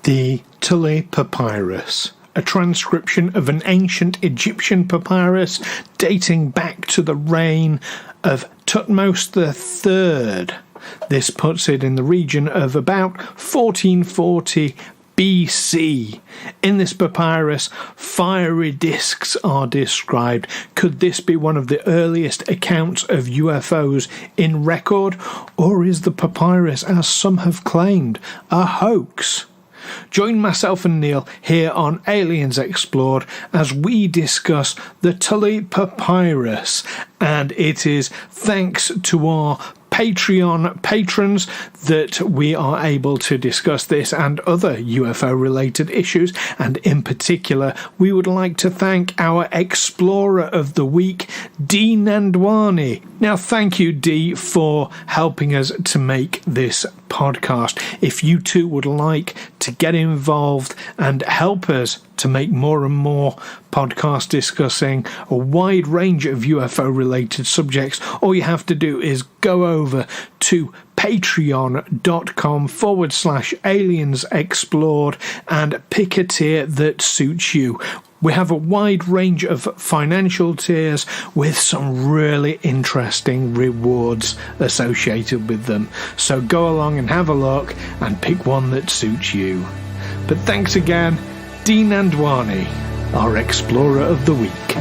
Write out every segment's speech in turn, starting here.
The Tulli Papyrus, a transcription of an ancient Egyptian papyrus dating back to the reign of Thutmose III. This puts it in the region of about 1440 BC. In this papyrus, fiery discs are described. Could this be one of the earliest accounts of UFOs in record, or is the papyrus, as some have claimed, a hoax? Join myself and Neil here on Aliens Explored as we discuss the Tulli Papyrus, and it is thanks to our Patreon patrons that we are able to discuss this and other UFO related issues, and in particular we would like to thank our Explorer of the Week, D. Nandwani. Now thank you, D, for helping us to make this podcast. If you too would like to get involved and help us to make more and more podcasts discussing a wide range of UFO related subjects, all you have to do is go over to patreon.com/aliens explored and pick a tier that suits you. We have a wide range of financial tiers with some really interesting rewards associated with them. So go along and have a look and pick one that suits you. But thanks again, D. Nandwani, our Explorer of the Week.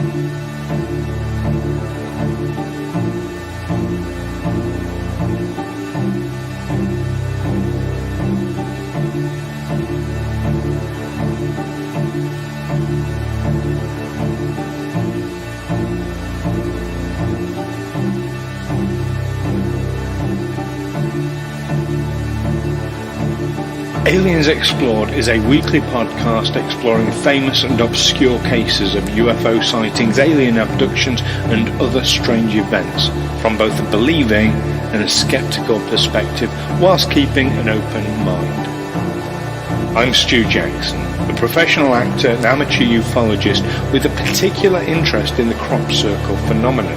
Aliens Explored is a weekly podcast exploring famous and obscure cases of UFO sightings, alien abductions and other strange events from both a believing and a skeptical perspective, whilst keeping an open mind. I'm Stu Jackson, a professional actor and amateur ufologist with a particular interest in the crop circle phenomenon.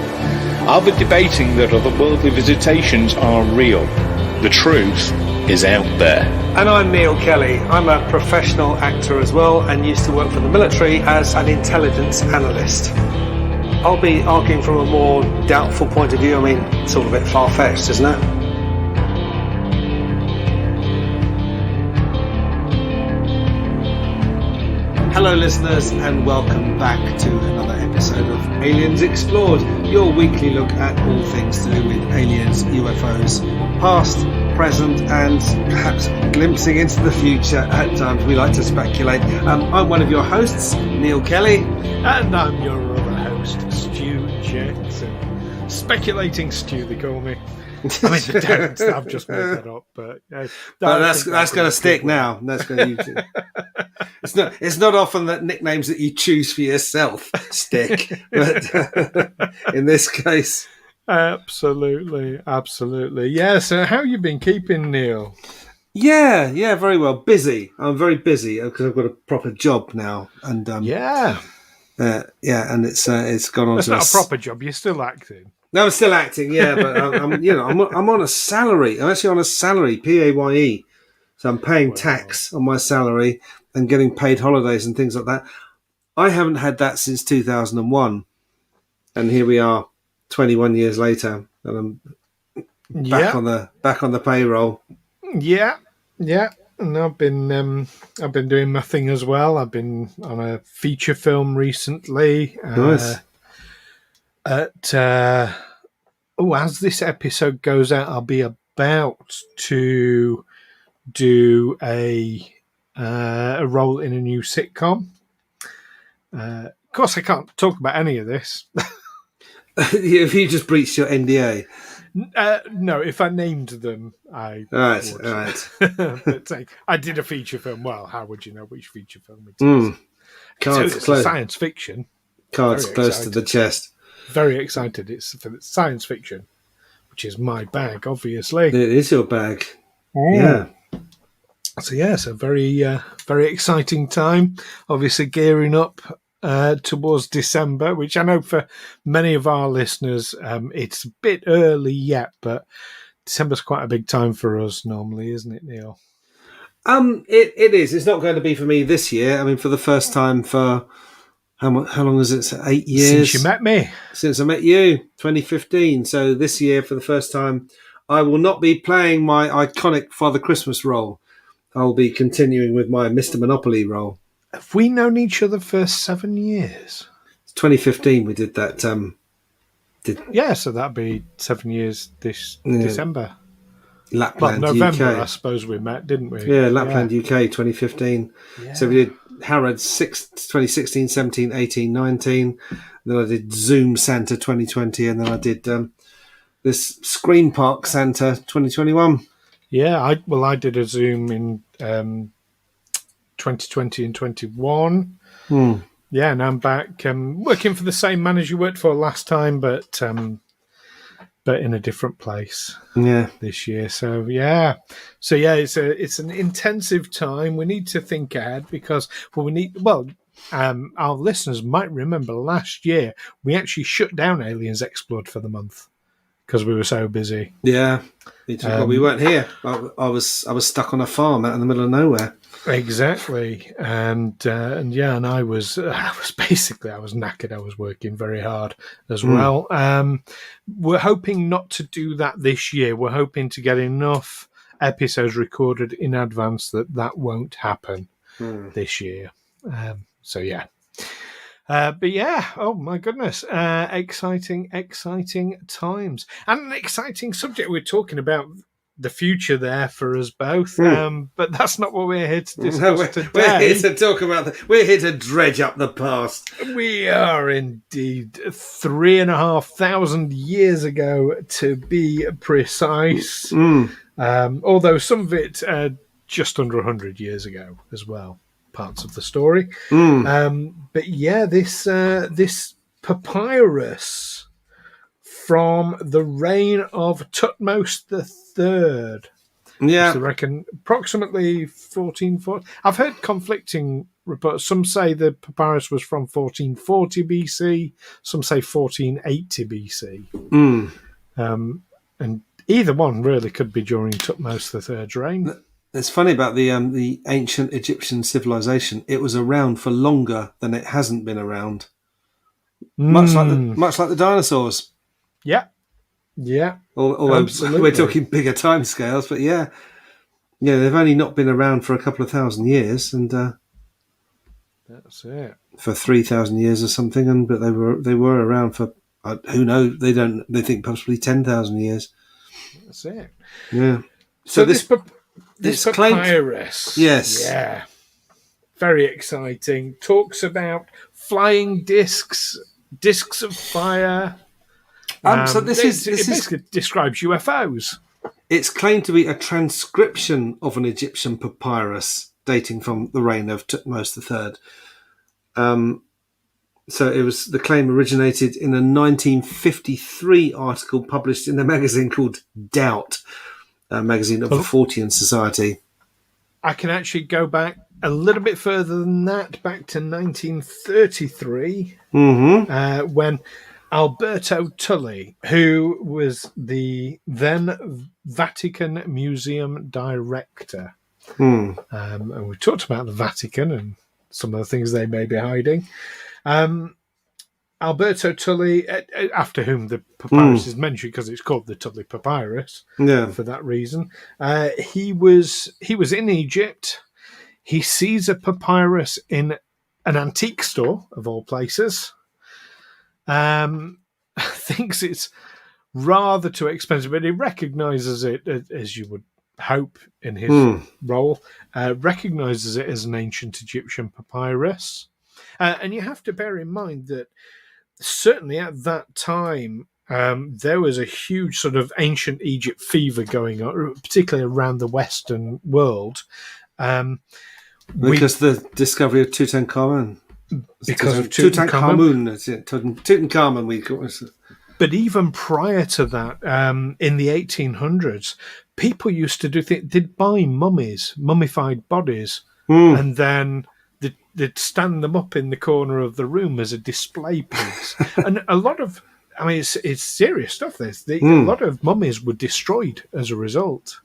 I'll be debating that otherworldly visitations are real. The truth is out there. And I'm Neil Kelly. I'm a professional actor as well and used to work for the military as an intelligence analyst. I'll be arguing from a more doubtful point of view. I mean, it's all a bit far-fetched, isn't it? Hello listeners, and welcome back to another episode of Aliens Explored, your weekly look at all things to do with aliens, UFOs, past, present and perhaps glimpsing into the future at times. We like to speculate. I'm one of your hosts, Neil Kelly. And I'm your other host, Stu Jackson. Speculating Stu, they call me. I mean, they don't. I've just made that up, but that's going to stick now. That's going to. It's not often that nicknames that you choose for yourself stick, but in this case. Absolutely. Yeah, so how you been keeping, Neil? Yeah, very well. Busy. I'm very busy because I've got a proper job now, and and it's gone on. That's to not a proper job. You're still acting. No, I'm still acting. Yeah, but I'm on a salary. I'm actually on a salary, PAYE. So I'm paying tax on my salary and getting paid holidays and things like that. I haven't had that since 2001, and here we are. 21 years later, and I'm back on the payroll. Yeah, and I've been doing my thing as well. I've been on a feature film recently. Nice. As this episode goes out, I'll be about to do a role in a new sitcom. Of course, I can't talk about any of this. If you just breached your NDA? No, if I named them, I would. All right. But I did a feature film. Well, how would you know which feature film it is? It's science fiction. Cards close to the chest. Very excited. It's for science fiction, which is my bag, obviously. It is your bag. Yeah. So it's a very, very exciting time. Obviously, gearing up towards December, which I know for many of our listeners, it's a bit early yet, but December's quite a big time for us normally, isn't it, Neil? It is. It's not going to be for me this year. I mean, for the first time for how long is it? 8 years Since you met me. Since I met you, 2015. So this year, for the first time, I will not be playing my iconic Father Christmas role. I'll be continuing with my Mr. Monopoly role. Have we known each other for 7 years? 2015, we did that. Yeah, so that'd be 7 years this December. Lapland, November, UK. I suppose we met, didn't we? Yeah, Lapland, UK, 2015. Yeah. So we did Harrods 2016, 17, 18, 19. Then I did Zoom Santa 2020, and then I did this Screen Park Santa 2021. Yeah, I did a Zoom in 2020 and 21. Yeah, and I'm back working for the same man as you worked for last time, but in a different place. Yeah, this year. So yeah, it's an intensive time. We need to think ahead because our listeners might remember last year we actually shut down Aliens Explored for the month because we were so busy. Yeah, we weren't here. I was stuck on a farm out in the middle of nowhere. Exactly, and I was knackered. I was working very hard as well. We're hoping not to do that this year. We're hoping to get enough episodes recorded in advance that won't happen this year. But yeah, oh my goodness, exciting times and an exciting subject. We're talking about the future there for us both, but that's not what we're here to discuss today. We're here to talk about we're here to dredge up the past. We are indeed 3,500 years ago, to be precise. Although some of it just under 100 years ago as well, parts of the story. But yeah, this papyrus from the reign of Thutmose III. Yeah. I reckon approximately 1440. I've heard conflicting reports. Some say the papyrus was from 1440 BC. Some say 1480 BC. And either one really could be during Thutmose III's reign. It's funny about the ancient Egyptian civilization. It was around for longer than it hasn't been around. Much like the dinosaurs. Yeah. Although absolutely. We're talking bigger timescales, but yeah, they've only not been around for a couple of thousand years, and that's it, for 3,000 years or something. But they were around for who knows? They think possibly 10,000 years. That's it. Yeah. So this papyrus, yes, yeah, very exciting. Talks about flying discs of fire. So this basically describes UFOs. It's claimed to be a transcription of an Egyptian papyrus dating from the reign of Thutmose III. So the claim originated in a 1953 article published in a magazine called Doubt, a magazine of the Fortean Society. I can actually go back a little bit further than that, back to 1933, when Alberto Tulli, who was the then Vatican Museum director. And we talked about the Vatican and some of the things they may be hiding. Alberto Tulli, after whom the papyrus is mentioned because it's called the Tulli Papyrus, for that reason. He was in Egypt. He sees a papyrus in an antique store, of all places. Thinks it's rather too expensive, but he recognises it, as you would hope in his role, recognises it as an ancient Egyptian papyrus. And you have to bear in mind that certainly at that time, there was a huge sort of ancient Egypt fever going on, particularly around the Western world. Because the discovery of Tutankhamun. Because of Tutankhamun, we call it. But even prior to that, in the 1800s, people used to they'd buy mummified bodies, and then they'd stand them up in the corner of the room as a display piece. And a lot of, it's serious stuff. A lot of mummies were destroyed as a result.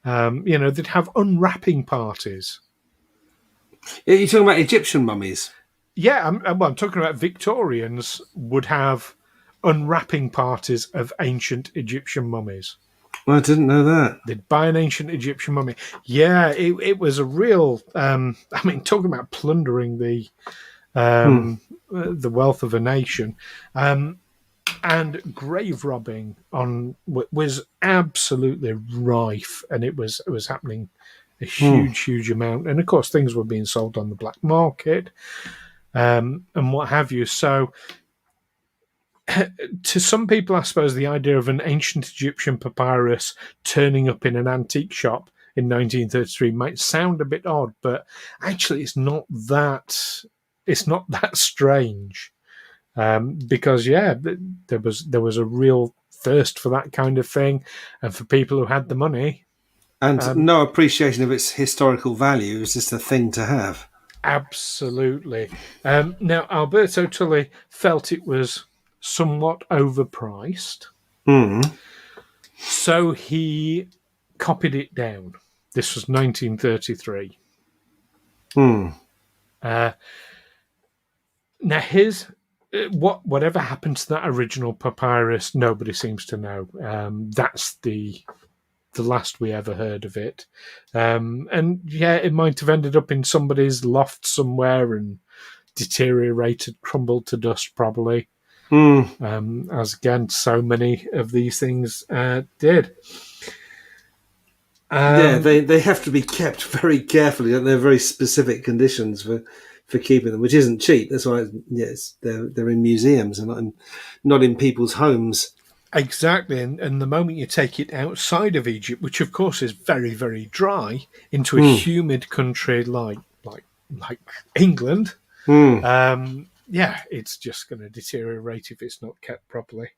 They'd have unwrapping parties. You're talking about Egyptian mummies? Yeah, I'm talking about Victorians would have unwrapping parties of ancient Egyptian mummies. Well, I didn't know that. They'd buy an ancient Egyptian mummy. Yeah, it was a real. Talking about plundering the wealth of a nation, and grave robbing was absolutely rife, and it was happening a huge amount. And of course, things were being sold on the black market, and what have you. So, to some people, I suppose the idea of an ancient Egyptian papyrus turning up in an antique shop in 1933 might sound a bit odd, but actually, it's not that strange, because there was a real thirst for that kind of thing, and for people who had the money, and no appreciation of its historical value. It's just a thing to have. Absolutely. Now, Alberto Tulli felt it was somewhat overpriced, so he copied it down. This was 1933. Now, whatever happened to that original papyrus, nobody seems to know. That's the last we ever heard of it. It might have ended up in somebody's loft somewhere and deteriorated, crumbled to dust, probably. As again, so many of these things did. They have to be kept very carefully. They're very specific conditions for keeping them, which isn't cheap. That's why they're in museums and not in people's homes. Exactly, and the moment you take it outside of Egypt, which of course is very, very dry, into a humid country like England, it's just going to deteriorate if it's not kept properly.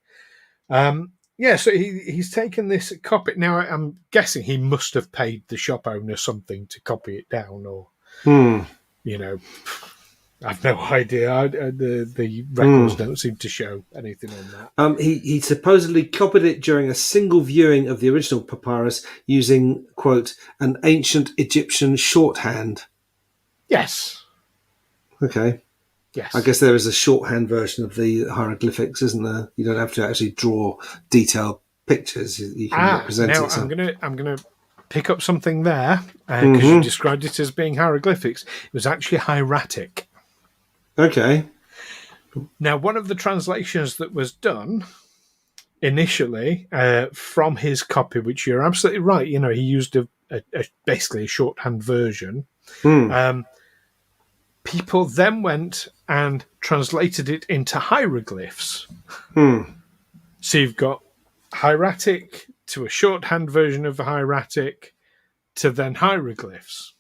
So he's taken this copy. Now, I'm guessing he must have paid the shop owner something to copy it down, or, I've no idea. The records don't seem to show anything on that. He supposedly copied it during a single viewing of the original papyrus using, quote, an ancient Egyptian shorthand. Yes. Okay. Yes. I guess there is a shorthand version of the hieroglyphics, isn't there? You don't have to actually draw detailed pictures. You can represent it. Now, I'm gonna pick up something there, because you described it as being hieroglyphics. It was actually hieratic. Okay. Now, one of the translations that was done initially from his copy, which you're absolutely right, he used basically a shorthand version. People then went and translated it into hieroglyphs. So you've got hieratic to a shorthand version of the hieratic to then hieroglyphs.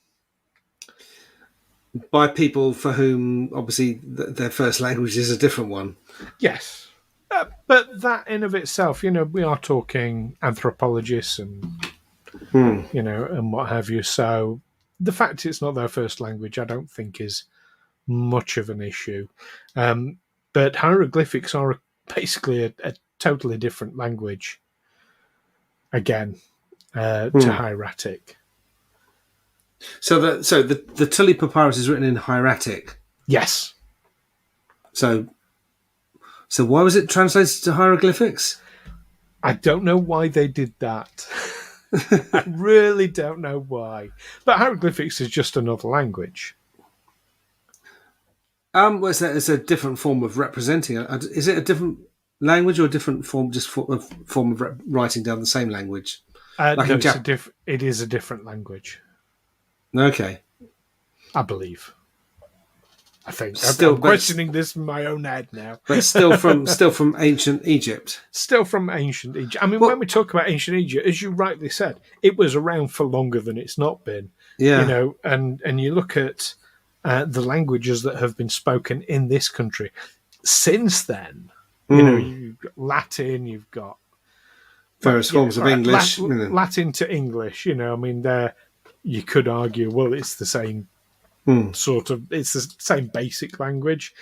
By people for whom, obviously, their first language is a different one. Yes. But that in of itself, we are talking anthropologists and, and what have you. So the fact it's not their first language, I don't think is much of an issue. But hieroglyphics are basically a totally different language, again, to hieratic. So the Tulli Papyrus is written in hieratic. Yes. So why was it translated to hieroglyphics? I don't know why they did that. I really don't know why. But hieroglyphics is just another language. It's a different form of representing it. Is it a different language or a different form, form of writing down the same language? It is a different language. Okay. I believe. I think. I'm questioning this in my own head now. But still from ancient Egypt. Still from ancient Egypt. I mean, when we talk about ancient Egypt, as you rightly said, it was around for longer than it's not been. Yeah. And you look at the languages that have been spoken in this country since then. You've got Latin, you've got various forms of English. Latin to English, you could argue, well, it's the same it's the same basic language.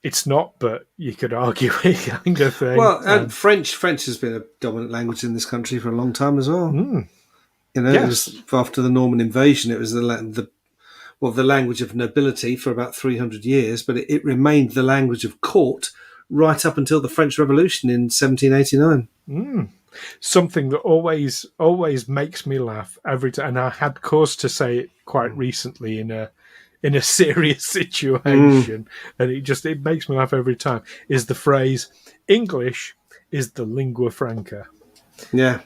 It's not, but you could argue it kind of thing. Well, and French has been a dominant language in this country for a long time as well. You know, Yes. it was after the Norman invasion. It was the language of nobility for about 300 years, but it remained the language of court right up until the French Revolution in 1789. Something that always makes me laugh every time, and I had cause to say it quite recently in a serious situation, and it makes me laugh every time, is the phrase "English is the lingua franca." Yeah.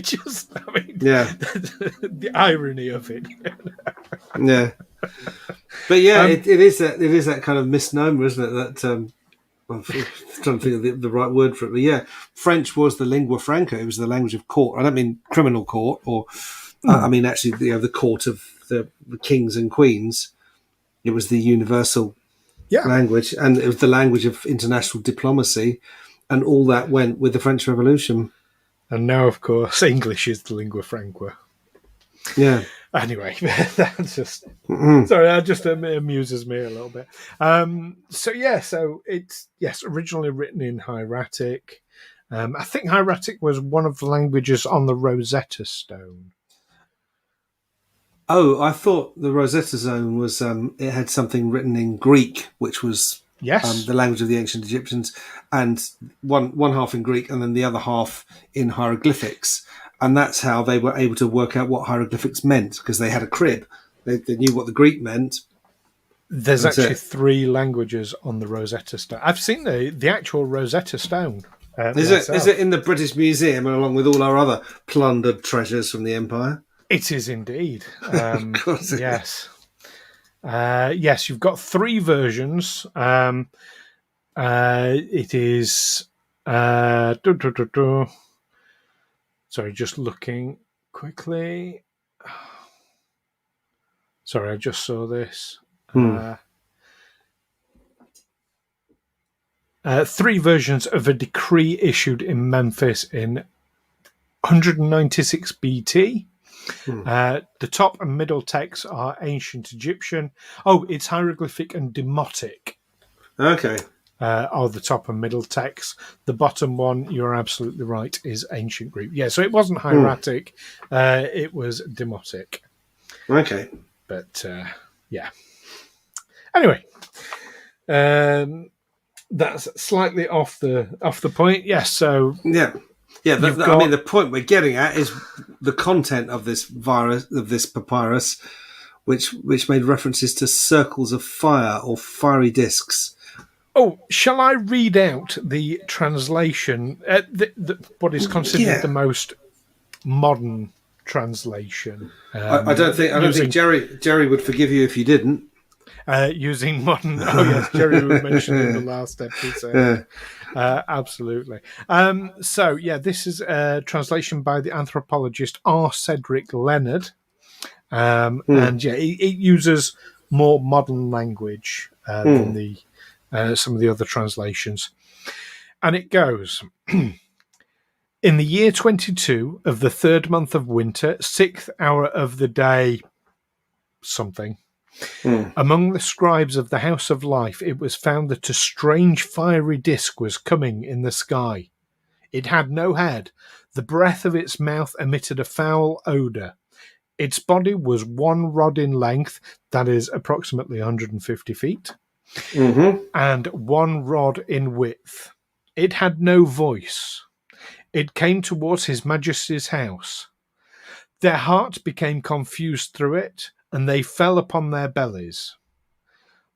Just, I mean, the irony of it. Yeah. But yeah, it is that kind of misnomer, isn't it? That I'm trying to think of the right word for it. But yeah, French was the lingua franca. It was the language of court. I don't mean criminal court, or I mean actually, the court of the kings and queens. It was the universal language, and it was the language of international diplomacy, and all that went with the French Revolution. And now, of course, English is the lingua franca. Yeah. Anyway, that's just sorry. That just amuses me a little bit. So it's originally written in hieratic. I think hieratic was one of the languages on the Rosetta Stone. Oh, I thought the Rosetta Stone was it had something written in Greek, which was the language of the ancient Egyptians, and one half in Greek and then the other half in hieroglyphics. And that's how they were able to work out what hieroglyphics meant, because they had a crib. They knew what the Greek meant. There's actually 3 languages on the Rosetta Stone. I've seen the actual Rosetta Stone. Is it in the British Museum along with all our other plundered treasures from the Empire? It is indeed. Of course it yes. Yes, you've got 3 versions. It is... Sorry, just looking quickly. Sorry, I just saw this. 3 versions of a decree issued in Memphis in 196 BT. The top and middle texts are ancient Egyptian. Oh, it's hieroglyphic and demotic. Okay. Are the top and middle texts. The bottom one, you're absolutely right, is ancient Greek. Yeah, so it wasn't hieratic, it was demotic. Okay. But, yeah. Anyway, that's slightly off the point. Yes, so... Yeah. Yeah, I mean, the point we're getting at is the content of this papyrus, which made references to circles of fire or fiery discs. Oh, shall I read out the translation? What is considered the most modern translation? I don't think Jerry would forgive you if you didn't. Using modern. Oh yes, Jerry was mentioned in the last episode. Absolutely. So yeah, this is a translation by the anthropologist R. Cedric Leonard, and yeah, it uses more modern language than the some of the other translations. And it goes, in the year 22 of the 3rd month of winter, 6th hour of the day, something, among the scribes of the House of Life, it was found that a strange fiery disk was coming in the sky. It had no head. The breath of its mouth emitted a foul odour. Its body was 1 rod in length, that is approximately 150 feet, and 1 rod in width. It had no voice. It came towards His Majesty's house. Their hearts became confused through it, and they fell upon their bellies.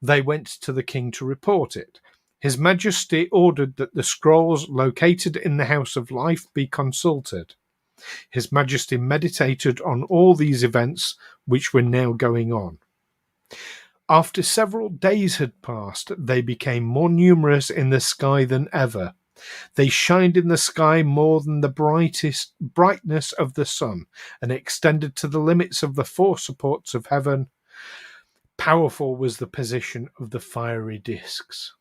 They went to the king to report it. His Majesty ordered that the scrolls located in the House of Life be consulted. His Majesty meditated on all these events which were now going on. After several days had passed, they became more numerous in the sky than ever. They shined in the sky more than the brightness of the sun, and extended to the limits of the 4 supports of heaven. Powerful was the position of the fiery discs.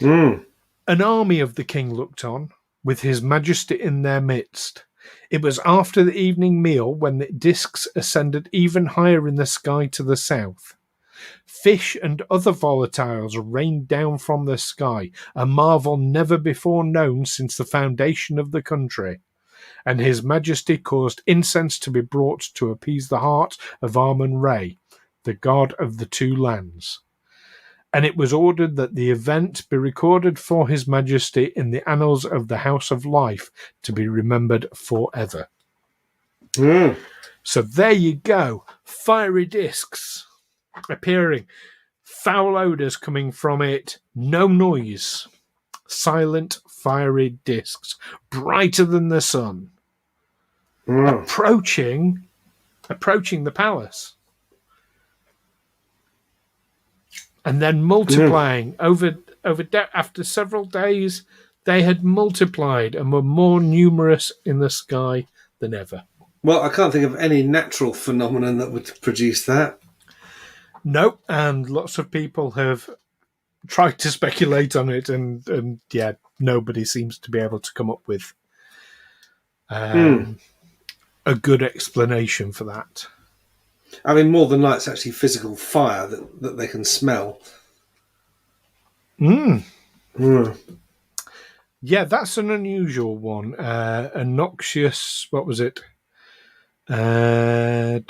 An army of the king looked on, with His Majesty in their midst. It was after the evening meal, when the discs ascended even higher in the sky to the south. Fish and other volatiles rained down from the sky, a marvel never before known since the foundation of the country. and His Majesty caused incense to be brought to appease the heart of Amun-Re, the god of the two lands. And it was ordered that the event be recorded for His Majesty in the annals of the House of Life to be remembered forever. So there you go. Fiery discs appearing. Foul odours coming from it. No noise. Silent, fiery discs. Brighter than the sun. Approaching the palace. And then multiplying after several days, they had multiplied and were more numerous in the sky than ever. Well, I can't think of any natural phenomenon that would produce that. No, and lots of people have tried to speculate on it, and nobody seems to be able to come up with a good explanation for that. I mean, more than likely, it's actually physical fire that they can smell. Yeah, that's an unusual one. A noxious, what was it? The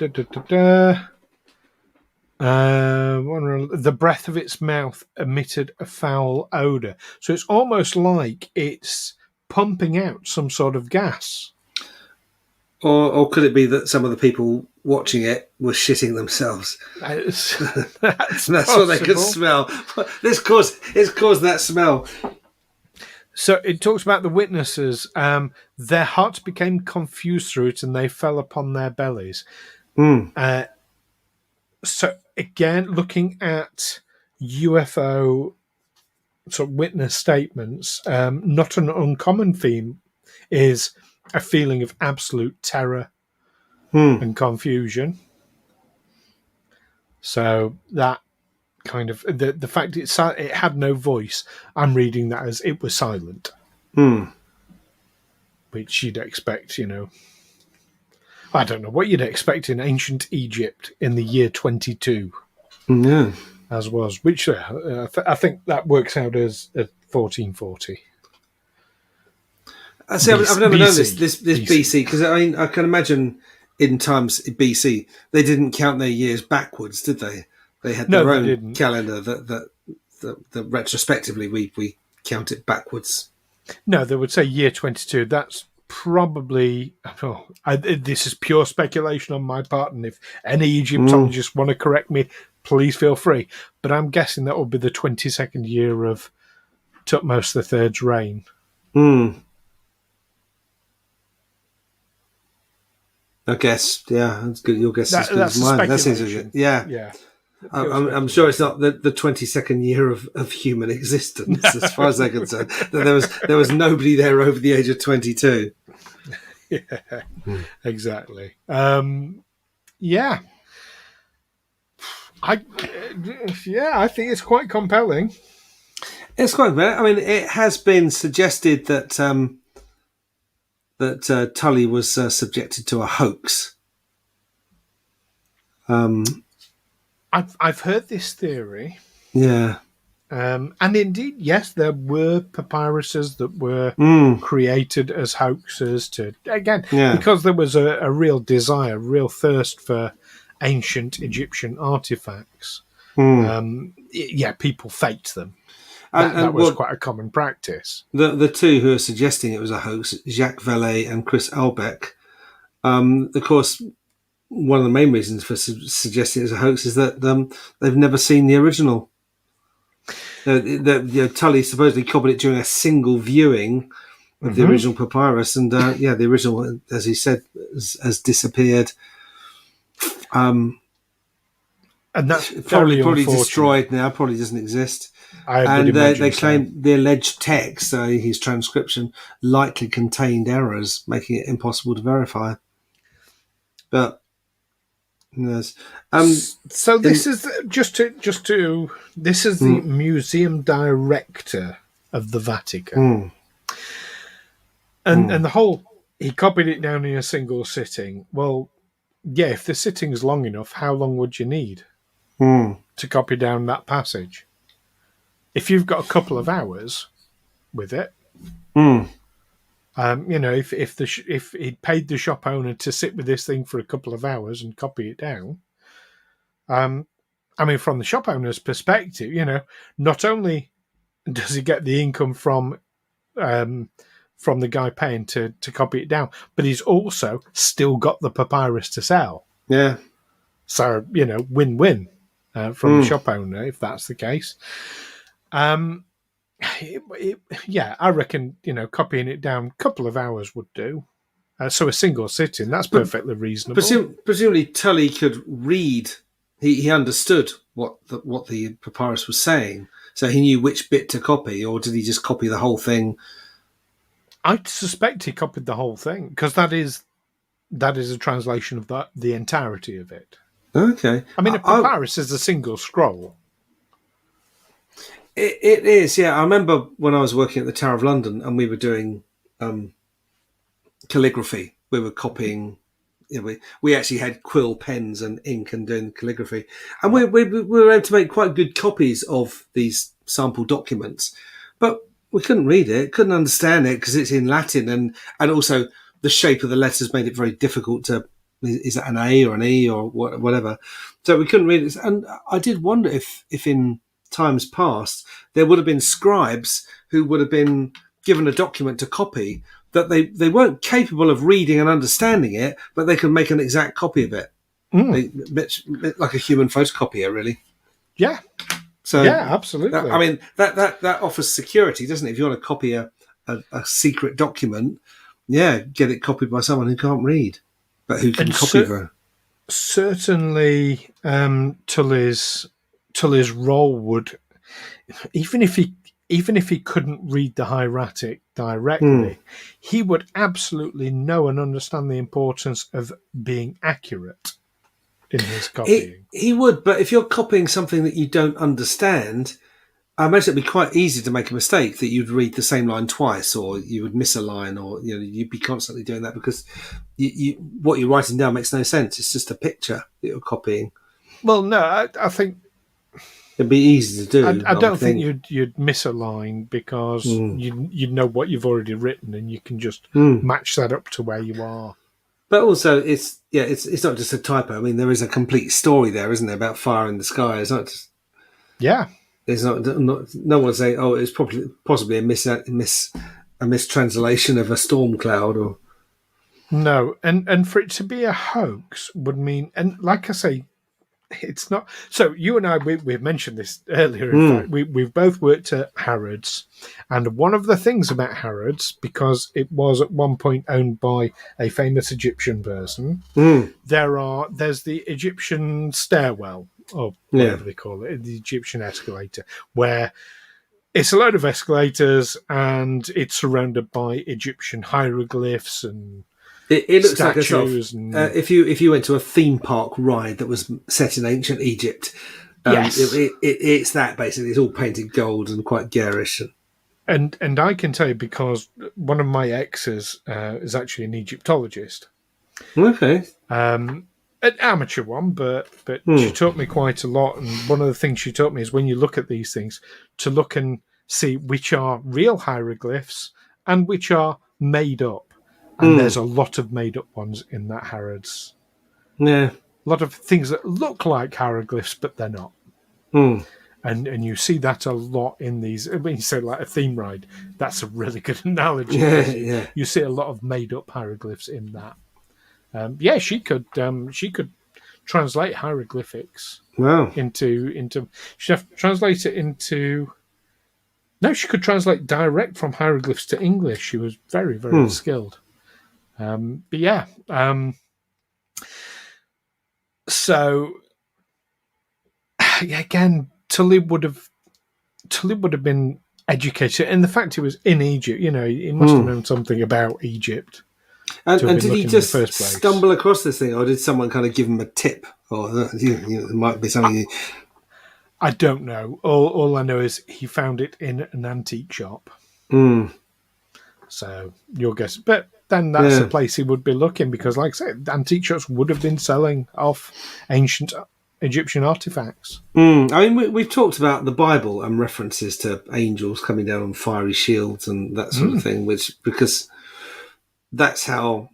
breath of its mouth emitted a foul odour. So it's almost like it's pumping out some sort of gas. Or could it be that some of the people watching it were shitting themselves? That's what they could smell. It's caused that smell. So it talks about the witnesses. Their hearts became confused through it, and they fell upon their bellies. So again, looking at UFO sort of witness statements, not an uncommon theme is a feeling of absolute terror and confusion. So that kind of the fact it had no voice, I'm reading that as it was silent, which you'd expect, I don't know what you'd expect in ancient Egypt in the year 22, as was, which I think that works out as 1440. See, I've never known this BC, because I can imagine in times BC they didn't count their years backwards, did they? They had their own calendar that retrospectively we count it backwards. No, they would say year 22. That's probably this is pure speculation on my part, and if any Egyptologists want to correct me, please feel free. But I'm guessing that will be the 22nd year of Thutmose III's reign. I guess, yeah, that's good. Your guess is good as mine. That seems good. Yeah. I'm sure it's not the 22nd year of human existence, as far as I'm concerned. That there was nobody there over the age of 22. Yeah, exactly. Yeah. I think it's quite compelling. It's quite compelling. I mean, it has been suggested that Tully was subjected to a hoax. I've heard this theory. Yeah. And indeed, yes, there were papyruses that were created as hoaxes because there was a real desire, real thirst for ancient Egyptian artifacts. People faked them. That was quite a common practice. The two who are suggesting it was a hoax, Jacques Vallée and Chris Albeck, of course, one of the main reasons for suggesting it was a hoax is that they've never seen the original. Tully supposedly copied it during a single viewing of the original papyrus, and the original, as he said, has disappeared. And that's probably destroyed now. Probably doesn't exist. They claim the alleged text, his transcription, likely contained errors, making it impossible to verify. But yes. So this is this is the museum director of the Vatican, and the whole, he copied it down in a single sitting. Well, yeah, if the sitting's long enough, how long would you need to copy down that passage? If you've got a couple of hours with it, If he'd paid the shop owner to sit with this thing for a couple of hours and copy it down, from the shop owner's perspective, not only does he get the income from the guy paying to copy it down, but he's also still got the papyrus to sell. Yeah. So, win-win from the shop owner, if that's the case. I reckon, copying it down a couple of hours would do. So a single sitting, that's perfectly reasonable. Presumably Tully could read, he understood what the papyrus was saying, so he knew which bit to copy, or did he just copy the whole thing? I suspect he copied the whole thing, because that is a translation of the entirety of it. Okay. A papyrus is a single scroll. It is, yeah. I remember when I was working at the Tower of London and we were doing calligraphy. We were copying. We actually had quill pens and ink and doing calligraphy, and we were able to make quite good copies of these sample documents, but we couldn't read it, couldn't understand it because it's in Latin, and also the shape of the letters made it very difficult to. Is that an A or an E or whatever? So we couldn't read it, and I did wonder if in times past there would have been scribes who would have been given a document to copy that they weren't capable of reading and understanding it, but they could make an exact copy of it. Like a human photocopier, really. Yeah. So yeah, absolutely. That offers security, doesn't it? If you want to copy a secret document, get it copied by someone who can't read, but who can copy them. Certainly, Tully's role would, even if he couldn't read the hieratic directly, he would absolutely know and understand the importance of being accurate in his copying. He would, but if you're copying something that you don't understand, I imagine it'd be quite easy to make a mistake, that you'd read the same line twice, or you would miss a line, or you'd be constantly doing that because what you're writing down makes no sense. It's just a picture that you're copying. Well, no, I think it'd be easy to do. I don't think you'd miss a line because you know what you've already written and you can just match that up to where you are. But also, it's not just a typo. I mean, there is a complete story there, isn't there, about fire in the sky? It's not just It's not no one's saying, oh, it's possibly a mistranslation of a storm cloud, or no, and for it to be a hoax would mean, and like I say, it's not. So you and I, we've mentioned this earlier. In fact, we've both worked at Harrods, and one of the things about Harrods, because it was at one point owned by a famous Egyptian person, there's the Egyptian stairwell, or whatever they call it, the Egyptian escalator, where it's a load of escalators and it's surrounded by Egyptian hieroglyphs and it looks like statues. If you went to a theme park ride that was set in ancient Egypt, yes, it's that basically. It's all painted gold and quite garish. And I can tell you, because one of my exes is actually an Egyptologist. Okay. An amateur one, but she taught me quite a lot. And one of the things she taught me is, when you look at these things, to look and see which are real hieroglyphs and which are made up. And there's a lot of made up ones in that Harrods. Yeah. A lot of things that look like hieroglyphs, but they're not. And you see that a lot in these. When you say like a theme ride, that's a really good analogy. Yeah. You see a lot of made up hieroglyphs in that. She could translate hieroglyphics. Wow. Into she'd have to translate it into. No, she could translate direct from hieroglyphs to English. She was very, very skilled. So again, Tully would have been educated, and the fact he was in Egypt, he must have known something about Egypt. And did he just stumble across this thing, or did someone kind of give him a tip, or it might be something? I don't know. All I know is he found it in an antique shop. So your guess, but then that's the place he would be looking, because, like I said, antique shops would have been selling off ancient Egyptian artifacts. I mean, we've talked about the Bible and references to angels coming down on fiery shields and that sort of thing, which, because that's how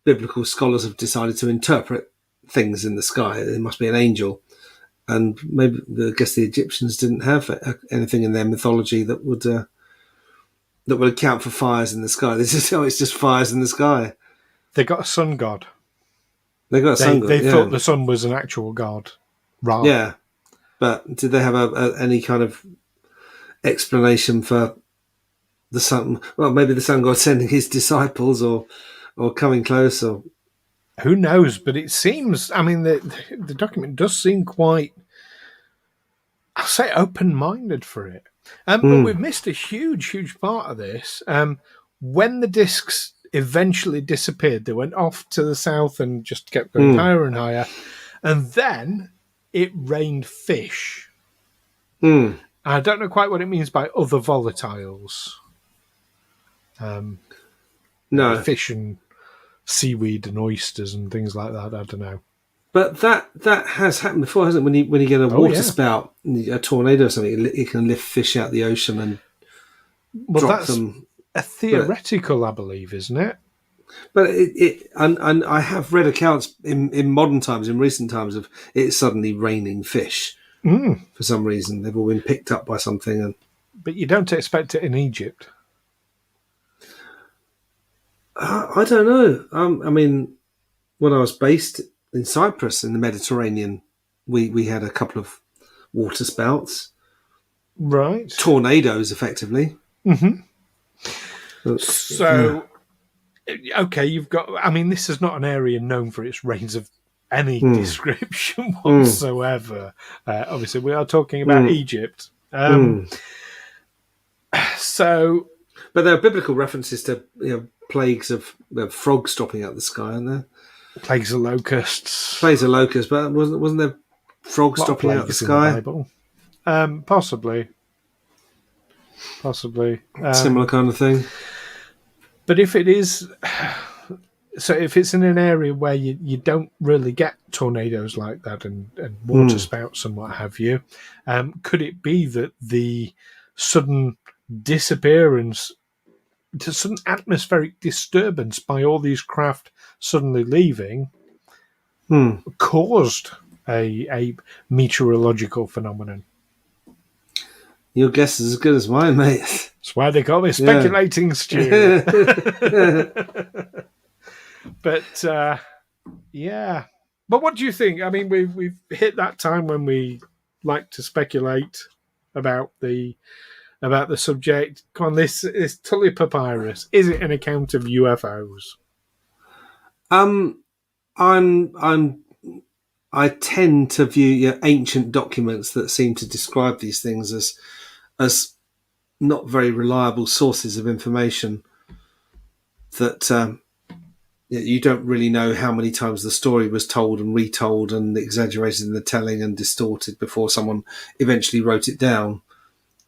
biblical scholars have decided to interpret things in the sky. There must be an angel. And maybe, I guess the Egyptians didn't have anything in their mythology that would account for fires in the sky. They just, it's just fires in the sky. They got a sun god. They got a sun god. They thought the sun was an actual god. Right. Yeah. But did they have any kind of explanation for the sun? Well, maybe the sun god sending his disciples or coming close, or who knows? But it seems, I mean, the document does seem quite, I'll say, open-minded for it. But we've missed a huge part of this. When the discs eventually disappeared, they went off to the south and just kept going higher and higher. And then it rained fish. I don't know quite what it means by other volatiles. No. Fish and seaweed and oysters and things like that. I don't know. But that has happened before, hasn't it? When you get a water spout, a tornado or something, it can lift fish out the ocean and drop them. A theoretical, I believe, isn't it? But and I have read accounts in modern times, in recent times, of it suddenly raining fish for some reason. They've all been picked up by something. But you don't expect it in Egypt. I don't know. I mean, when I was based in Cyprus in the Mediterranean, we had a couple of water spouts. Right. Tornadoes, effectively. So, okay, you've got... I mean, this is not an area known for its rains of any description whatsoever. Obviously, we are talking about Egypt. So... But there are biblical references to plagues of frogs dropping out of the sky, aren't there? Plagues of locusts. Plagues of locusts, but wasn't there frogs dropping out of the sky? Possibly. Similar kind of thing. But if it is... So if it's in an area where you don't really get tornadoes like that and water spouts and what have you, could it be that the sudden disappearance, to sudden atmospheric disturbance by all these craft suddenly leaving caused a meteorological phenomenon? Your guess is as good as mine, mate. That's why they call me speculating, Stu. But yeah. But what do you think? I mean, we've hit that time when we like to speculate about the subject. Come on, this is Tulli Papyrus. Is it an account of UFOs? I tend to view ancient documents that seem to describe these things as not very reliable sources of information. That you don't really know how many times the story was told and retold and exaggerated in the telling and distorted before someone eventually wrote down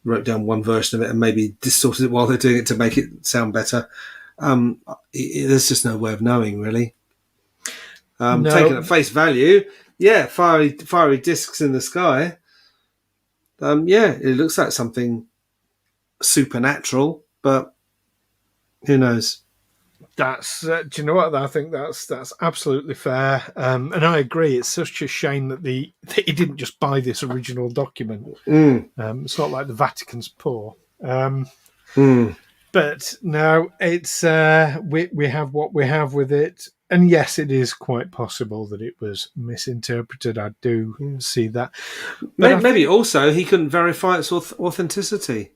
one version of it and maybe distorted it while they're doing it to make it sound better. There's just no way of knowing, really. Taken at face value, fiery discs in the sky. It looks like something supernatural, but who knows? That's do you know what? I think that's absolutely fair, and I agree. It's such a shame that he didn't just buy this original document. It's not like the Vatican's poor, but no, it's we have what we have with it, and yes, it is quite possible that it was misinterpreted. I do see that. But maybe also he couldn't verify its authenticity.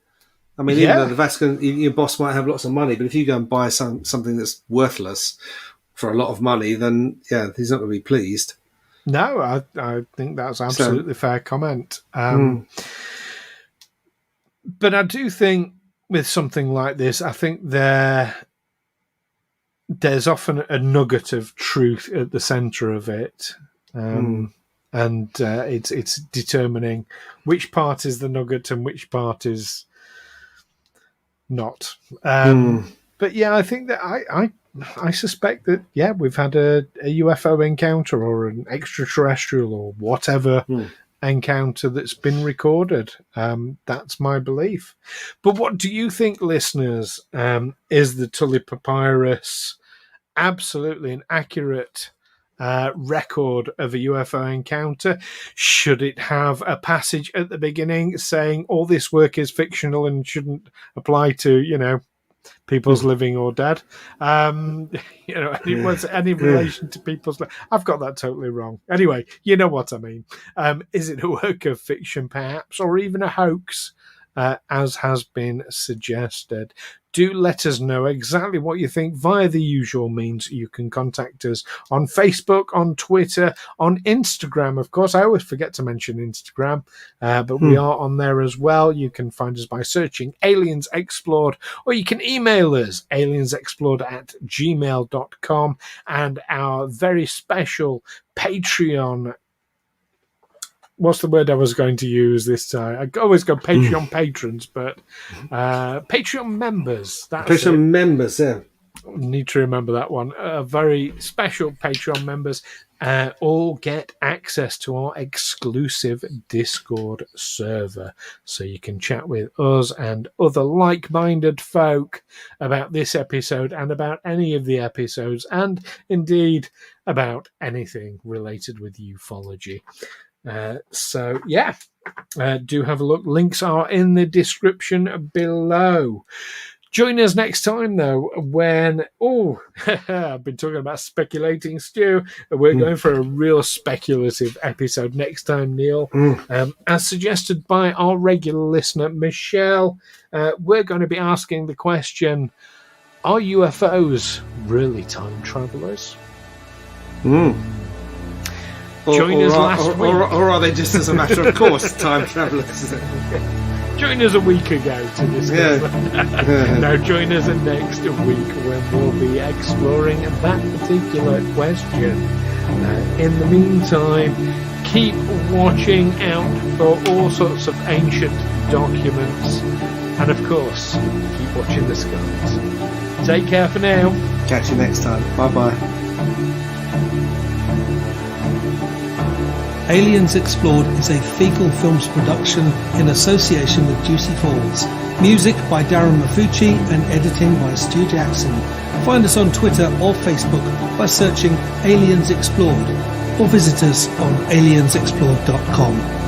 I mean, even though the Vatican, your boss might have lots of money, but if you go and buy something that's worthless for a lot of money, then he's not going to be pleased. No, I think that's absolutely fair comment. But I do think with something like this, I think there's often a nugget of truth at the centre of it. And it's determining which part is the nugget and which part is not. But I think that I suspect that we've had a UFO encounter or an extraterrestrial or whatever encounter that's been recorded. That's my belief. But what do you think, listeners? Is the Tulli Papyrus absolutely an accurate record of a UFO encounter? Should it have a passage at the beginning saying all this work is fictional and shouldn't apply to, people's living or dead? Any relation to people's... I've got that totally wrong. Anyway, you know what I mean. Is it a work of fiction, perhaps, or even a hoax, as has been suggested? Do let us know exactly what you think via the usual means. You can contact us on Facebook, on Twitter, on Instagram. Of course, I always forget to mention Instagram, but we are on there as well. You can find us by searching Aliens Explored, or you can email us, aliensexplored@gmail.com, and our very special Patreon. What's the word I was going to use this time? I always go Patreon patrons, but Patreon members. Members, yeah. Need to remember that one. Very special Patreon members all get access to our exclusive Discord server. So you can chat with us and other like-minded folk about this episode and about any of the episodes, and indeed about anything related with ufology. Do have a look. Links are in the description below. Join us next time, though, when... I've been talking about speculating, Stu. We're going for a real speculative episode next time, Neil. As suggested by our regular listener, Michelle, we're going to be asking the question, are UFOs really time travelers? Join us last week. Or are they just as a matter of course time travellers? Join us a week ago to discuss that. Now join us next week when we'll be exploring that particular question. In the meantime, keep watching out for all sorts of ancient documents, and of course, keep watching the skies. Take care for now. Catch you next time. Bye-bye. Aliens Explored is a Fecal Films production in association with Juicy Falls. Music by Darren Mafucci and editing by Stu Jackson. Find us on Twitter or Facebook by searching Aliens Explored, or visit us on aliensexplored.com.